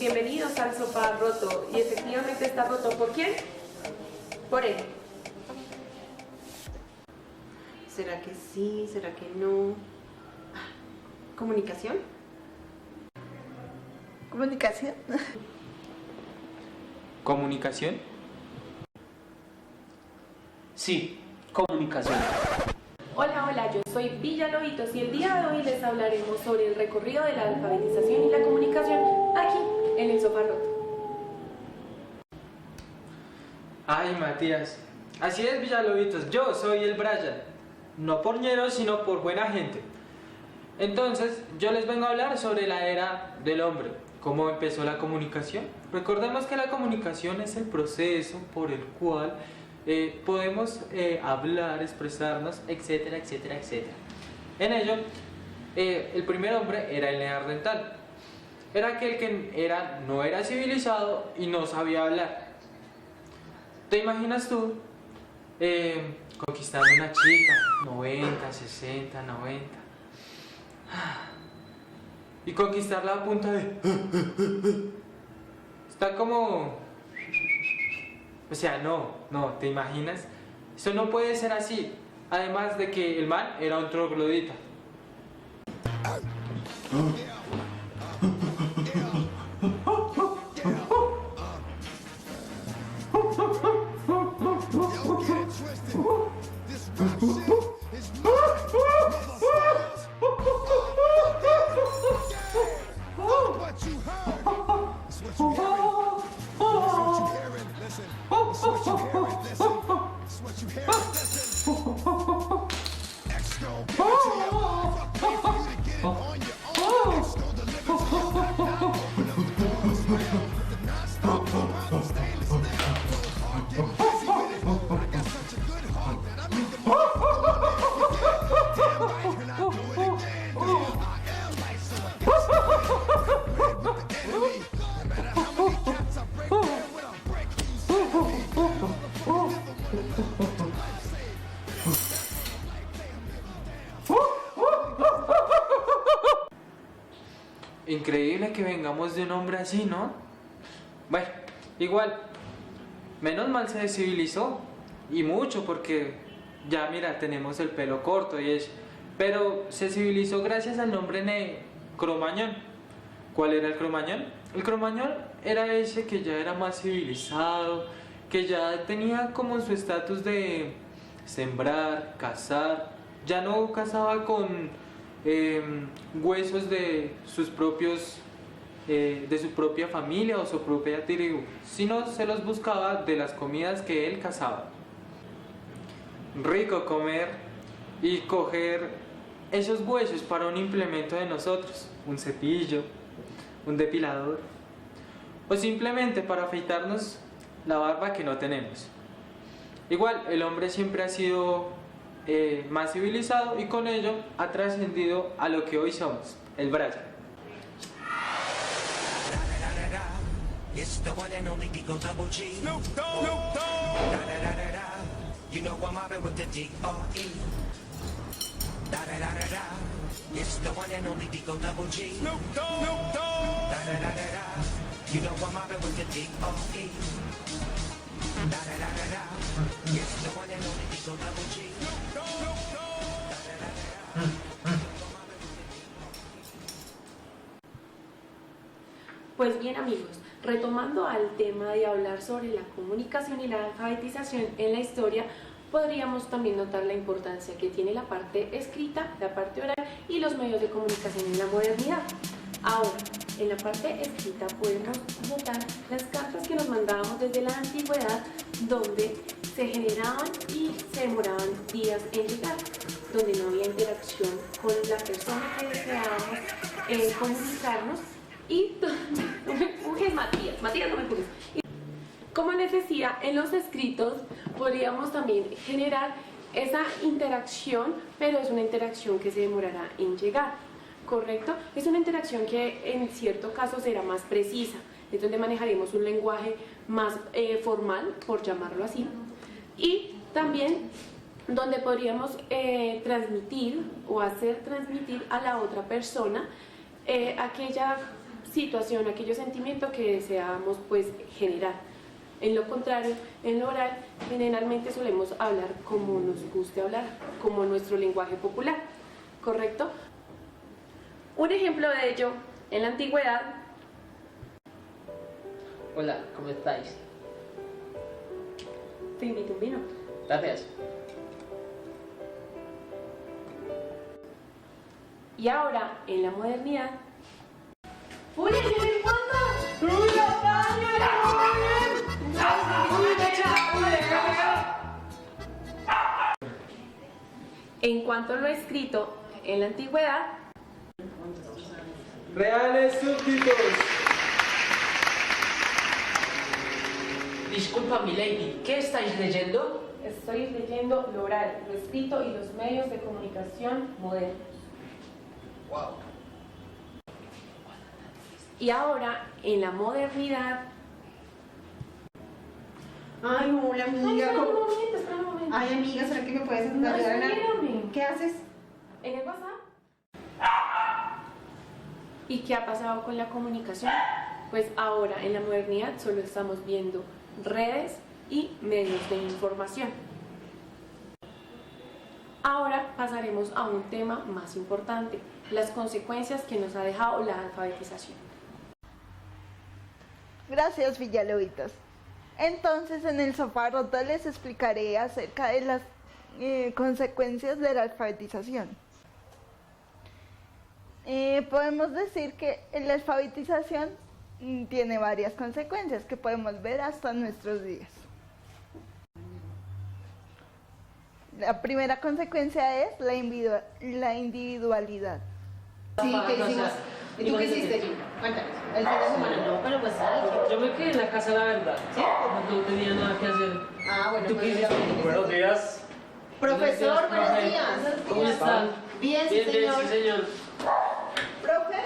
Bienvenidos al sofá roto. Y efectivamente está roto. ¿Por quién? Por él. ¿Será que sí? ¿Será que no? ¿Comunicación? ¿Comunicación? ¿Comunicación? Sí, comunicación. Hola, hola, yo soy Villalobitos y el día de hoy les hablaremos sobre el recorrido de la alfabetización y la comunicación aquí, en el sofá roto. Ay, Matías. Así es, Villalobitos, yo soy el Brian. No por ñero, sino por buena gente. Entonces, yo les vengo a hablar sobre la era del hombre. ¿Cómo empezó la comunicación? Recordemos que la comunicación es el proceso por el cual podemos hablar, expresarnos, etcétera, etcétera, etcétera. En ello, el primer hombre era el neandertal. Era aquel que no era civilizado y no sabía hablar. ¿Te imaginas tú conquistando una chica, 90, 60, 90? Y conquistarla a punta de... Está como... O sea, no, ¿te imaginas? Eso no puede ser así. Además de que el man era un troglodita. Increíble que vengamos de un hombre así, ¿no? Bueno, igual, menos mal se civilizó, y mucho, porque ya mira, tenemos el pelo corto y eso, pero se civilizó gracias al nombre Cromañón. ¿Cuál era el Cromañón? El Cromañón era ese que ya era más civilizado, que ya tenía como su estatus de sembrar, cazar, ya no cazaba con huesos de sus propios de su propia familia o su propia tribu, sino se los buscaba de las comidas que él cazaba. Rico comer y coger esos huesos para un implemento de nosotros, un cepillo, un depilador, o simplemente para afeitarnos la barba que no tenemos. Igual, el hombre siempre ha sido más civilizado y con ello ha trascendido a lo que hoy somos, el Brian. It's the one and only Eagle Double G. Snoop Dogg. Snoop Dogg. Da da da da da. You know I'm mobbing with the D.R.E. Da da da da da. It's the one and only Eagle Double G. Snoop Dogg. Snoop Dogg. Da da da da da. You know I'm mobbing with the D.R.E. Da da da da da. It's the one and only Eagle Double G. Snoop Dogg. Snoop Dogg. Da da da da da. Pues bien, amigos, retomando al tema de hablar sobre la comunicación y la alfabetización en la historia, podríamos también notar la importancia que tiene la parte escrita, la parte oral y los medios de comunicación en la modernidad. Ahora, en la parte escrita podemos notar las cartas que nos mandábamos desde la antigüedad, donde se generaban y se demoraban días en llegar, donde no había interacción con la persona que deseábamos comunicarnos. Y no me empujes, Matías, no me empujes. Como les decía, en los escritos podríamos también generar esa interacción, pero es una interacción que se demorará en llegar, ¿correcto? Es una interacción que en cierto caso será más precisa, es donde manejaremos un lenguaje más formal, por llamarlo así, y también donde podríamos transmitir o hacer transmitir a la otra persona aquella situación, aquellos sentimientos que deseamos pues generar. En lo contrario, en lo oral, generalmente solemos hablar como nos guste hablar, como nuestro lenguaje popular, ¿correcto? Un ejemplo de ello, en la antigüedad. Hola, ¿cómo estáis? Te invito un vino. Gracias. Y ahora, en la modernidad. ¡Uy, en cuanto a lo escrito, en la antigüedad. Reales súbditos. Disculpa, mi lady, ¿qué estáis leyendo? Estoy leyendo lo oral, lo escrito y los medios de comunicación modernos. Wow. Y ahora, en la modernidad. Ay, hola Ay, amiga. espera un momento, espera un momento. Ay, amiga, ¿será que me puedes No, ayudar en algo? espérame. ¿Qué haces? ¿En el WhatsApp? ¿Y qué ha pasado con la comunicación? Pues ahora, en la modernidad, solo estamos viendo redes y medios de información. Ahora pasaremos a un tema más importante, las consecuencias que nos ha dejado la alfabetización. Gracias, Villalobitos. Entonces, en el sofá roto les explicaré acerca de las consecuencias de la alfabetización. Podemos decir que la alfabetización tiene varias consecuencias que podemos ver hasta nuestros días. La primera consecuencia es la individualidad. Sí, ¿qué hicimos? ¿Y tú qué hiciste, Jim? Cuéntanos. El fin de semana. No, pero pues yo me quedé en la casa, la verdad. ¿Sí? No tenía nada que hacer. Ah, bueno. ¿Tú qué pues, hiciste? Buenos días. Profesor, buenos días. ¿Cómo están? Bien, sí, Bien, señor. sí, señor. Profe,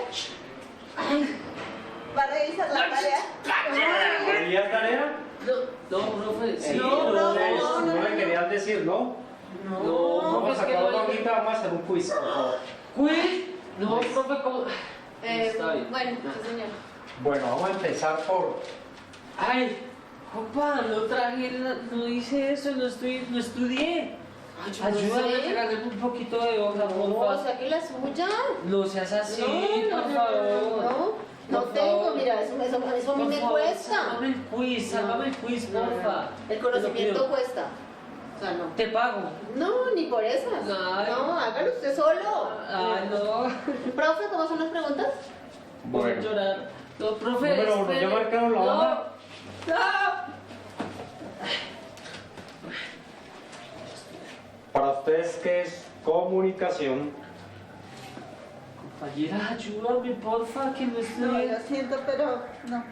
¿va a revisar la tarea? ¿Querías tarea? No, profe, sí. No, profe, No me querías decir, ¿no? No, Vamos es a que acabar no. ahorita, vamos a hacer un quiz, por favor. ¿Quiz? No, profe, ¿cómo? Está bien. Bueno, sí, señor. Bueno, vamos a empezar por... Ay, compa, no traje, no hice eso, no estudié. Ayúdame a traerme un poquito de hoja, por No, favor. saque la suya. No seas así, No, por no, favor. no Por tengo, favor. mira, eso a mí Por me favor, cuesta. Sálvame el quiz, No, no, porfa. El Te lo conocimiento pido. cuesta. O sea, no. Te pago. No, ni por esas. Ay. No, hágalo usted solo. Ay, no. Profe, ¿cómo son las preguntas? Voy a llorar. No, profe, Número uno, espere. ¿ya marcaron la hoja? No. Para ustedes, ¿qué es comunicación? Compañera, ayúdame, porfa, que no No, estoy... lo siento, pero no.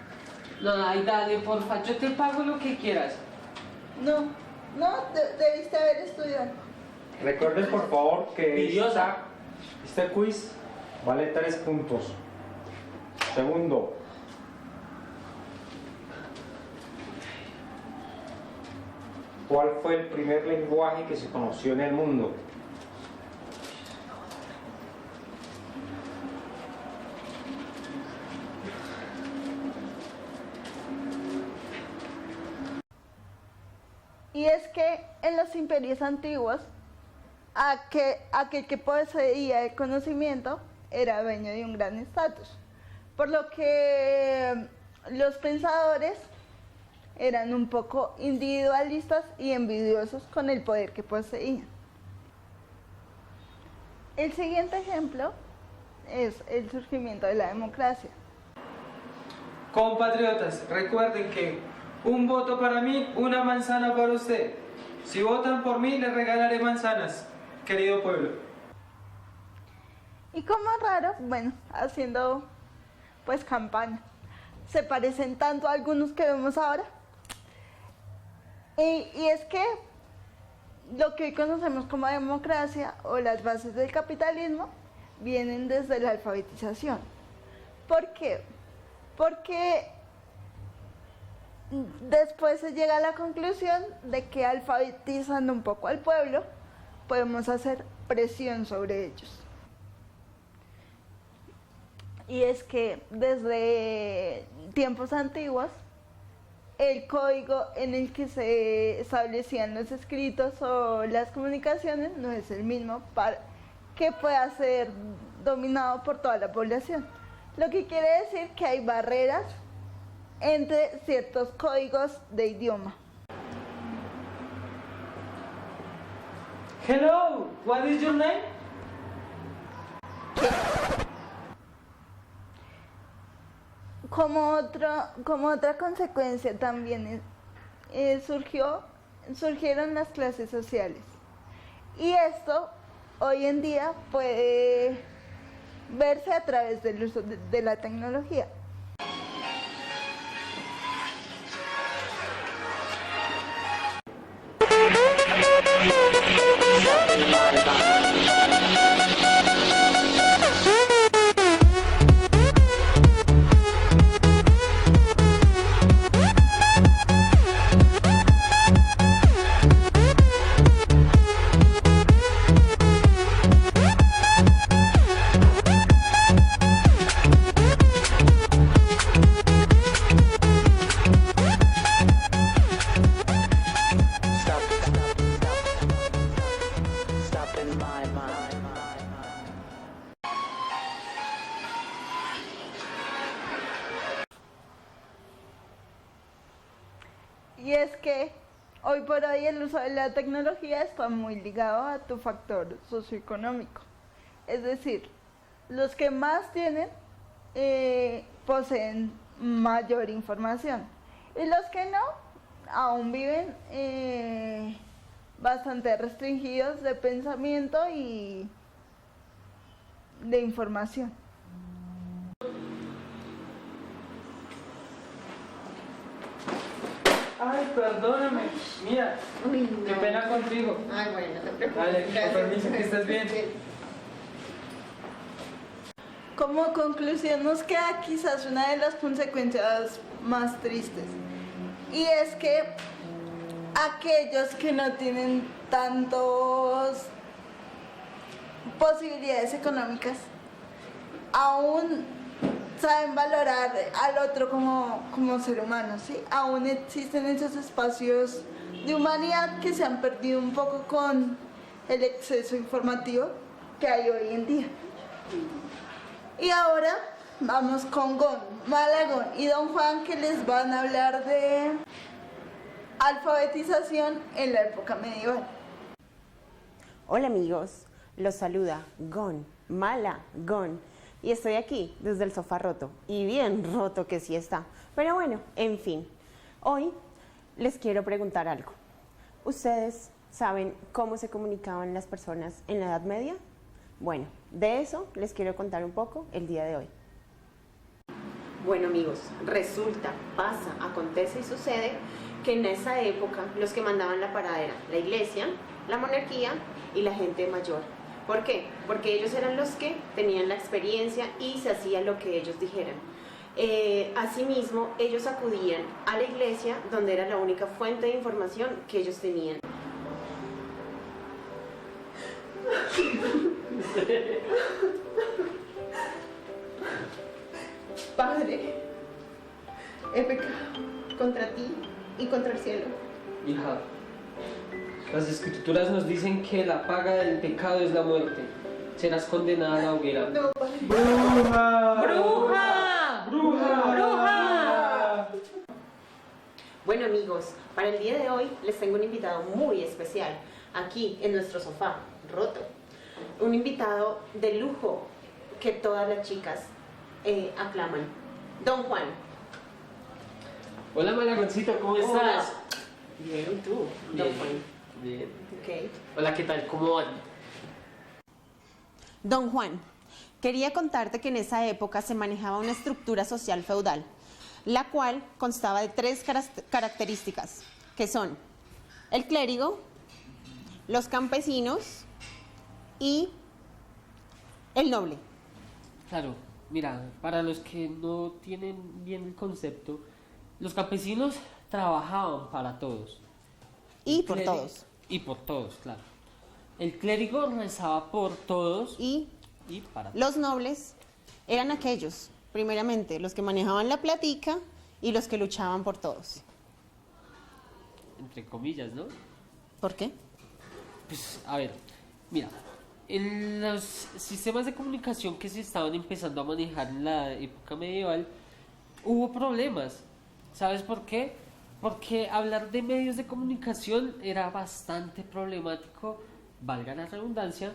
No, ay, dale, porfa, yo te pago lo que quieras. No, debiste haber estudiado. Recuerden, por favor, que Idiosa. este quiz vale 3 puntos. Segundo, ¿cuál fue el primer lenguaje que se conoció en el mundo? Y es que en los imperios antiguos, aquel que poseía el conocimiento era dueño de un gran estatus. Por lo que los pensadores eran un poco individualistas y envidiosos con el poder que poseían. El siguiente ejemplo es el surgimiento de la democracia. Compatriotas, recuerden que un voto para mí, una manzana para usted. Si votan por mí, les regalaré manzanas, querido pueblo. Y como raro, bueno, haciendo pues campaña. Se parecen tanto a algunos que vemos ahora. Y es que lo que hoy conocemos como democracia o las bases del capitalismo vienen desde la alfabetización. ¿Por qué? Porque después se llega a la conclusión de que alfabetizando un poco al pueblo podemos hacer presión sobre ellos. Y es que desde tiempos antiguos, el código en el que se establecían los escritos o las comunicaciones no es el mismo que pueda ser dominado por toda la población. Lo que quiere decir que hay barreras entre ciertos códigos de idioma. Hello, what is your name? Como otra consecuencia también surgieron las clases sociales. Y esto hoy en día puede verse a través del uso de la tecnología. Y es que hoy por hoy el uso de la tecnología está muy ligado a tu factor socioeconómico. Es decir, los que más tienen poseen mayor información y los que no aún viven bastante restringidos de pensamiento y de información. Ay, perdóname. Mira, Uy, qué no. pena contigo. Ay, bueno, no te preocupes. Dale, con Gracias. permiso, que estés bien. Sí. Como conclusión nos queda quizás una de las consecuencias más tristes, y es que aquellos que no tienen tantas posibilidades económicas aún saben valorar al otro como ser humano, ¿sí? Aún existen esos espacios de humanidad que se han perdido un poco con el exceso informativo que hay hoy en día. Y ahora vamos con Gon, Malagón y Don Juan, que les van a hablar de alfabetización en la época medieval. Hola amigos, los saluda Gon, Malagón, y estoy aquí desde el sofá roto, y bien roto que sí está. Pero bueno, en fin, hoy les quiero preguntar algo. ¿Ustedes saben cómo se comunicaban las personas en la Edad Media? Bueno, de eso les quiero contar un poco el día de hoy. Bueno amigos, resulta, pasa, acontece y sucede que en esa época los que mandaban la parada eran la iglesia, la monarquía y la gente mayor. ¿Por qué? Porque ellos eran los que tenían la experiencia y se hacía lo que ellos dijeran. Asimismo, ellos acudían a la iglesia, donde era la única fuente de información que ellos tenían. Padre, he pecado contra ti y contra el cielo. Hija, las escrituras nos dicen que la paga del pecado es la muerte. Serás condenada a la hoguera. No, padre. ¡Bruja! ¡Bruja! ¡Bruja! ¡Bruja! Bueno amigos, para el día de hoy les tengo un invitado muy especial aquí en nuestro sofá roto. Un invitado de lujo que todas las chicas aclaman. Don Juan. Hola Malagoncito, ¿cómo estás? Hola. Bien, ¿y tú? Don Juan. Bien. Okay. Hola, ¿qué tal? ¿Cómo van? Don Juan, quería contarte que en esa época se manejaba una estructura social feudal, la cual constaba de 3 características, que son el clérigo, los campesinos y el noble. Claro, mira, para los que no tienen bien el concepto, los campesinos trabajaban para todos. Y El por clérigo- todos. Y por todos, claro. El clérigo rezaba por todos Y y para todos. los nobles Eran aquellos, primeramente, los que manejaban la platica y los que luchaban por todos. Entre comillas, ¿no? ¿Por qué? Pues, a ver, mira, en los sistemas de comunicación que se estaban empezando a manejar en la época medieval, hubo problemas. ¿Sabes por qué? Porque hablar de medios de comunicación era bastante problemático, valga la redundancia,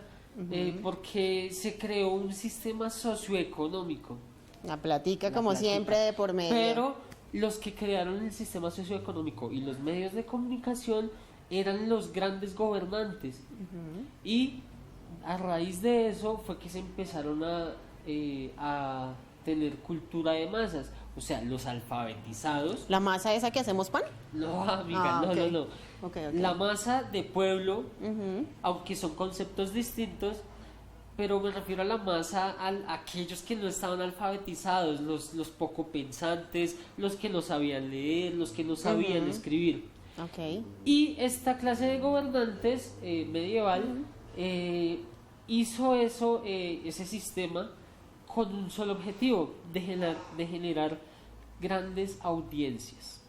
porque se creó un sistema socioeconómico. La platica, La como platica. siempre, de por medio. Pero los que crearon el sistema socioeconómico y los medios de comunicación eran los grandes gobernantes. Y a raíz de eso fue que se empezaron a tener cultura de masas. O sea, los alfabetizados. ¿La masa esa que hacemos pan? No, amiga, Ah, ok. no. Ok. La masa de pueblo, Ujú. aunque son conceptos distintos, pero me refiero a la masa a aquellos que no estaban alfabetizados, los poco pensantes, los que no sabían leer, los que no sabían escribir. Ok. Y esta clase de gobernantes medieval hizo ese sistema con un solo objetivo, de generar grandes audiencias.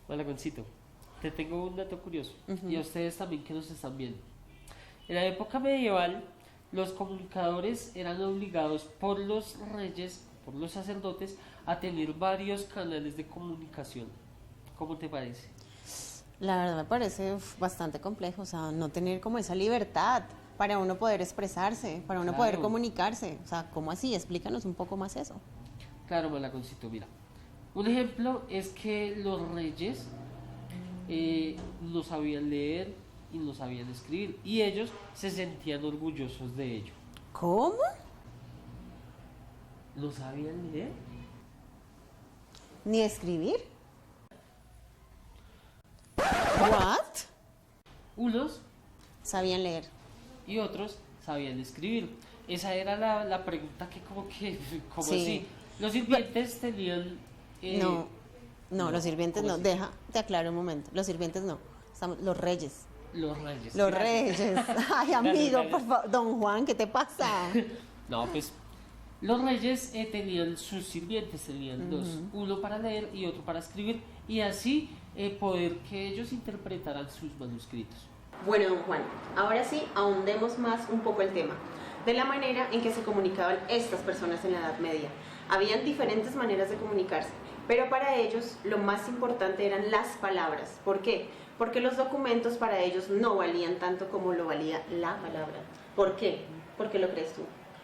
Malaconcito, te tengo un dato curioso, y a ustedes también que nos están viendo. En la época medieval, los comunicadores eran obligados por los reyes, por los sacerdotes, a tener varios canales de comunicación. ¿Cómo te parece? La verdad me parece bastante complejo, o sea, no tener como esa libertad para uno poder expresarse, para uno poder Claro. comunicarse. O sea, ¿cómo así? Explícanos un poco más eso. Claro, Malaconcito, mira. Un ejemplo es que los reyes no sabían leer y no sabían escribir, y ellos se sentían orgullosos de ello. ¿Cómo? ¿No sabían leer? ¿Ni escribir? ¿What? Unos Sabían leer. y otros sabían escribir. Esa era la pregunta que como Sí. así. Los sirvientes tenían... No, no, los sirvientes ¿cómo no. así? Deja, te aclaro un momento. Los sirvientes no. Estamos, los reyes. Los reyes. Los Gracias. reyes. Ay, amigo, Gracias. por favor. Don Juan, ¿qué te pasa? No, pues los reyes tenían sus sirvientes, tenían dos, uno para leer y otro para escribir, y así poder que ellos interpretaran sus manuscritos. Bueno, don Juan, ahora sí, ahondemos más un poco el tema de la manera en que se comunicaban estas personas en la Edad Media. Habían diferentes maneras de comunicarse, pero para ellos lo más importante eran las palabras. ¿Por qué? Porque los documentos para ellos no valían tanto como lo valía la palabra. ¿Por qué? ¿Por qué lo crees tú?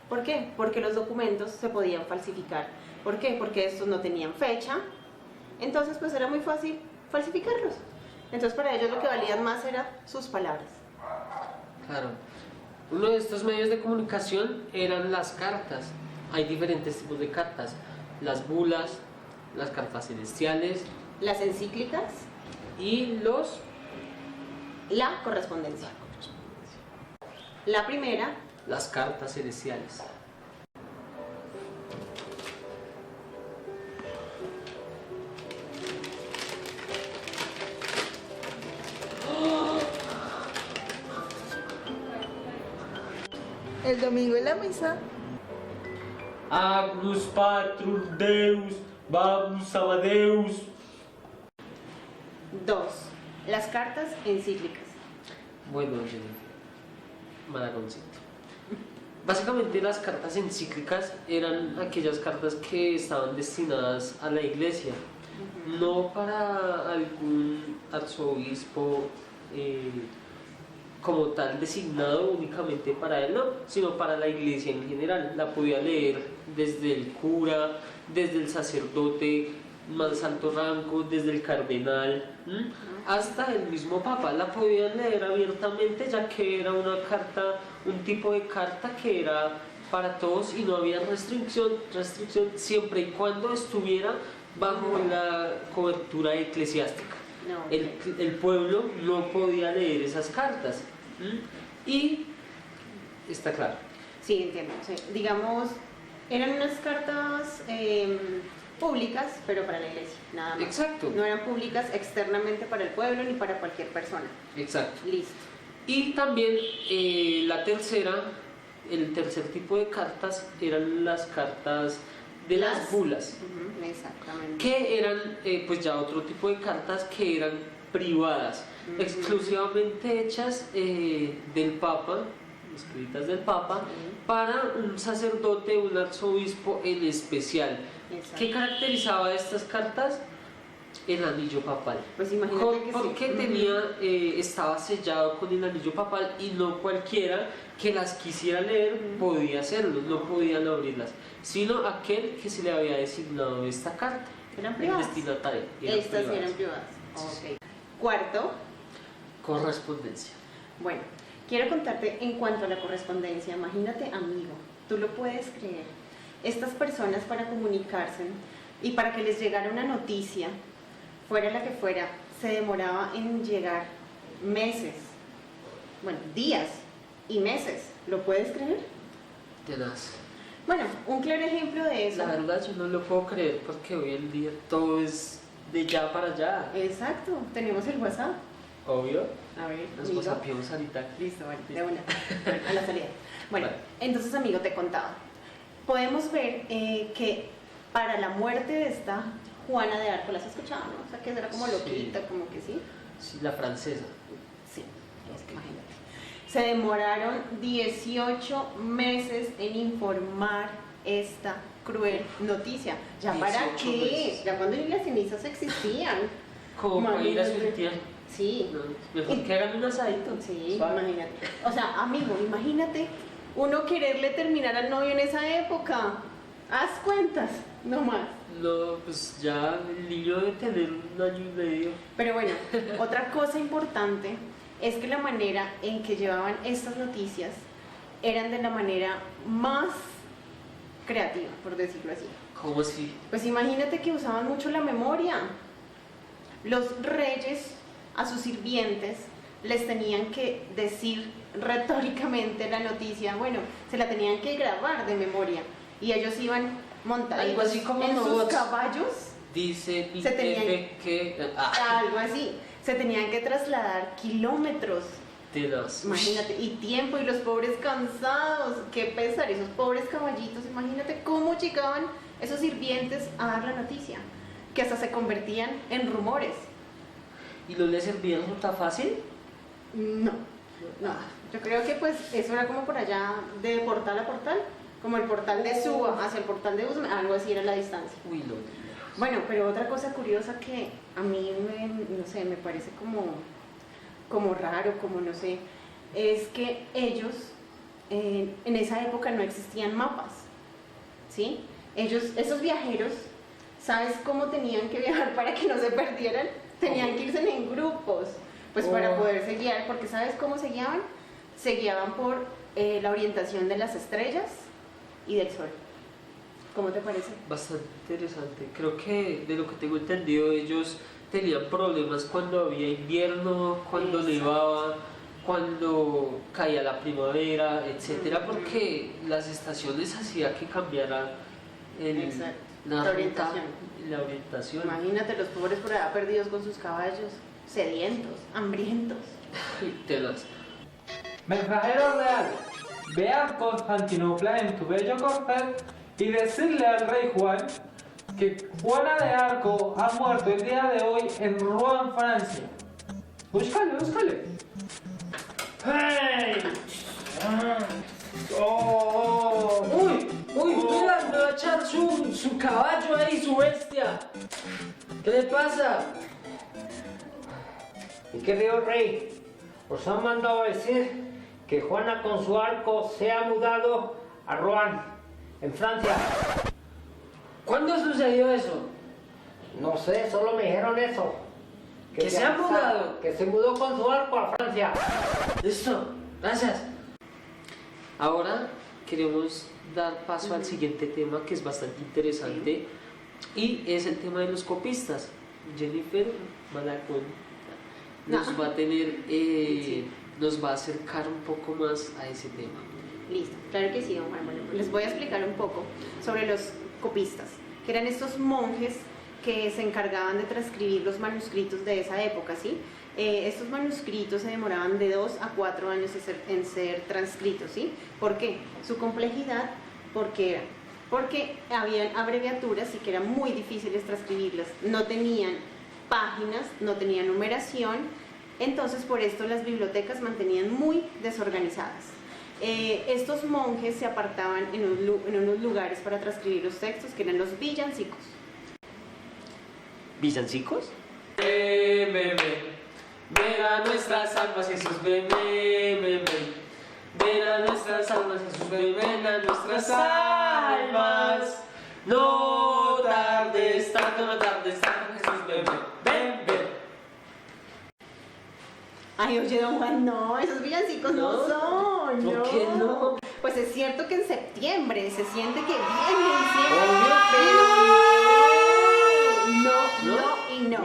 ¿Por qué? Porque los documentos se podían falsificar. ¿Por qué? Porque estos no tenían fecha, entonces pues era muy fácil falsificarlos. Entonces para ellos lo que valían más eran sus palabras. Claro. Uno de estos medios de comunicación eran las cartas. Hay diferentes tipos de cartas. Las bulas, las cartas celestiales Las encíclicas, y la correspondencia. La primera, las cartas celestiales. El domingo en la misa, Agnus Patrum Deus, Vamos Amadeus. 2. Las cartas encíclicas. Bueno, Jennifer, Maragoncito. Básicamente las cartas encíclicas eran aquellas cartas que estaban destinadas a la iglesia, no para algún arzobispo como tal designado únicamente para él, no, sino para la iglesia en general. La podía leer desde el cura, desde el sacerdote más alto rango, desde el cardenal, hasta el mismo papa. La podían leer abiertamente, ya que era una carta, un tipo de carta que era para todos y no había restricción siempre y cuando estuviera bajo la cobertura eclesiástica. No, El pueblo no podía leer esas cartas. Y está claro. Sí, entiendo. Sí. Digamos, eran unas cartas públicas, pero para la iglesia, nada más. Exacto. No eran públicas externamente para el pueblo ni para cualquier persona. Exacto. Listo. Y también la tercera el tercer tipo de cartas eran las cartas de las bulas, Ujú, exactamente. que eran pues ya otro tipo de cartas que eran privadas, exclusivamente hechas del Papa, escritas del Papa, para un sacerdote, un arzobispo en especial. Exacto. ¿Qué caracterizaba estas cartas? El anillo papal. Pues imagínate que Porque sí. tenía, estaba sellado con el anillo papal y no cualquiera que las quisiera leer podía hacerlo, no podían abrirlas, sino aquel que se le había designado esta carta. Eran El privadas. destinatario. Estas privadas. eran privadas. Ok. Cuarto, Correspondencia. bueno, quiero contarte en cuanto a la correspondencia. Imagínate, amigo, tú lo puedes creer. Estas personas para comunicarse y para que les llegara una noticia, fuera la que fuera, se demoraba en llegar meses, bueno, días y meses. ¿Lo puedes creer? Tenaz. Bueno, un claro ejemplo de eso. La verdad yo no lo puedo creer porque hoy en día todo es de ya para allá. Exacto, tenemos el WhatsApp. Obvio. A ver, Nos amigo. WhatsAppamos ahorita. Listo, vale, de una. A la salida. Bueno, Vale. entonces, amigo, te contaba. Podemos ver que para la muerte de esta Juana de Arco, ¿la has escuchado, no? O sea, que era como Sí. loquita, como que sí. Sí, la francesa. Sí, imagínate. Se demoraron 18 meses en informar esta cruel noticia. ¿Ya para 18 qué? meses. Ya cuando las cenizas existían. Como para ir a su Imagínate. entierro. Sí. No, mejor que hagan un asadito. Sí, Suave. imagínate. O sea, amigo, imagínate uno quererle terminar al novio en esa época. Haz cuentas, no más. No, pues ya el niño debe tener un año y medio. Pero bueno, otra cosa importante es que la manera en que llevaban estas noticias eran de la manera más creativa, por decirlo así. ¿Cómo así? Pues imagínate que usaban mucho la memoria. Los reyes a sus sirvientes les tenían que decir retóricamente la noticia, bueno, se la tenían que grabar de memoria y ellos iban montados Algo así como en sus robots. caballos, Dice mi Se tenían- jefe que... Ah, algo así, se tenían que trasladar kilómetros, tenaz. imagínate, y tiempo, y los pobres cansados, qué pesar, esos pobres caballitos, imagínate cómo llegaban esos sirvientes a dar la noticia, que hasta se convertían en rumores. ¿Y no le servía ruta fácil? No, no. Yo creo que pues eso era como por allá de portal a portal, como el portal de Suba hacia el portal de Usme, algo así era la distancia. Uy, no. Bueno, pero otra cosa curiosa que a mí no sé, me parece como raro, como no sé, es que ellos en esa época no existían mapas, ¿sí? Esos viajeros, ¿sabes cómo tenían que viajar para que no se perdieran? Tenían que irse en grupos, pues para poderse guiar, porque ¿sabes cómo se guiaban? Se guiaban por la orientación de las estrellas y del sol. ¿Cómo te parece? Bastante interesante. Creo que de lo que tengo entendido ellos tenían problemas cuando había invierno, cuando Exacto. nevaba, cuando caía la primavera, etcétera, porque las estaciones hacía que cambiara Exacto. la La ruta, orientación. la orientación. Imagínate los pobres por allá perdidos con sus caballos, sedientos, hambrientos. Tenaz. Mensajero real, ve a Constantinopla en tu bello corcel y decirle al rey Juan que Juana de Arco ha muerto el día de hoy en Rouen, Francia. Búscale, búscale. ¡Hey! ¡Oh! ¡Uy! ¡Uy! ¡Mira! Me va a echar su caballo ahí, su bestia. ¿Qué le pasa? ¿Y qué dijo el rey? Os han mandado a decir que Juana con su arco se ha mudado a Rouen, en Francia. ¿Cuándo sucedió eso? No sé, solo me dijeron eso. ¿Que se ha mudado? Que se mudó con su arco a Francia. Listo, gracias. Ahora queremos dar paso al siguiente tema que es bastante interesante y es el tema de los copistas. Jennifer Malacón nos No. va a tener, nos va a acercar un poco más a ese tema. Listo, claro que sí, don Juan. Bueno, les voy a explicar un poco sobre los copistas, que eran estos monjes que se encargaban de transcribir los manuscritos de esa época, ¿sí? Estos manuscritos se demoraban de 2 a 4 años en ser transcritos, ¿sí? ¿Por qué? Su complejidad, porque habían abreviaturas y que eran muy difíciles transcribirlas, no tenían páginas, no tenían numeración, entonces por esto las bibliotecas mantenían muy desorganizadas. Estos monjes se apartaban en unos lugares para transcribir los textos, que eran los villancicos. ¿Villancicos? Ven, ven, ven a nuestras almas, Jesús, ven, ven, ven, ven a nuestras almas, Jesús, ven a nuestras almas. No tardes tanto, no tardes tanto, Jesús, ven, ven, ven. Ay, oye, don Juan, no, esos villancicos no son, ¿Por no. qué no? Pues es cierto que en septiembre se siente que viene diciembre, pero no y no.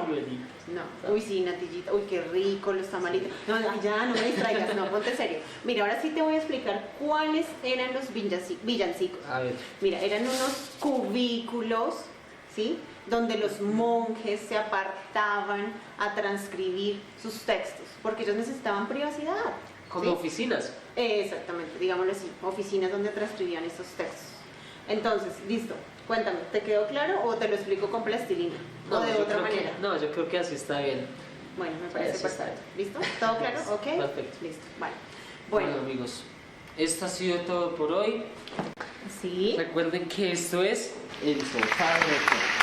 No. Uy, sí, natillita, uy, qué rico los tamalitos. No, ya, no me distraigas, no, ponte serio. Mira, ahora sí te voy a explicar cuáles eran los villancicos. A ver. Mira, eran unos cubículos, ¿sí? Donde los monjes se apartaban a transcribir sus textos, porque ellos necesitaban privacidad. Como ¿sí? oficinas. Exactamente, digámoslo así, oficinas donde transcribían estos textos. Entonces, listo, cuéntame, ¿te quedó claro o te lo explico con plastilina? ¿O de otra manera? No, yo creo que así está bien. Bueno, me parece Así está perfecto. ¿Listo? ¿Todo claro? ¿Ok? Perfecto. Listo, vale. Bueno, amigos, esto ha sido todo por hoy. Sí. Recuerden que esto es el Sofá Roto.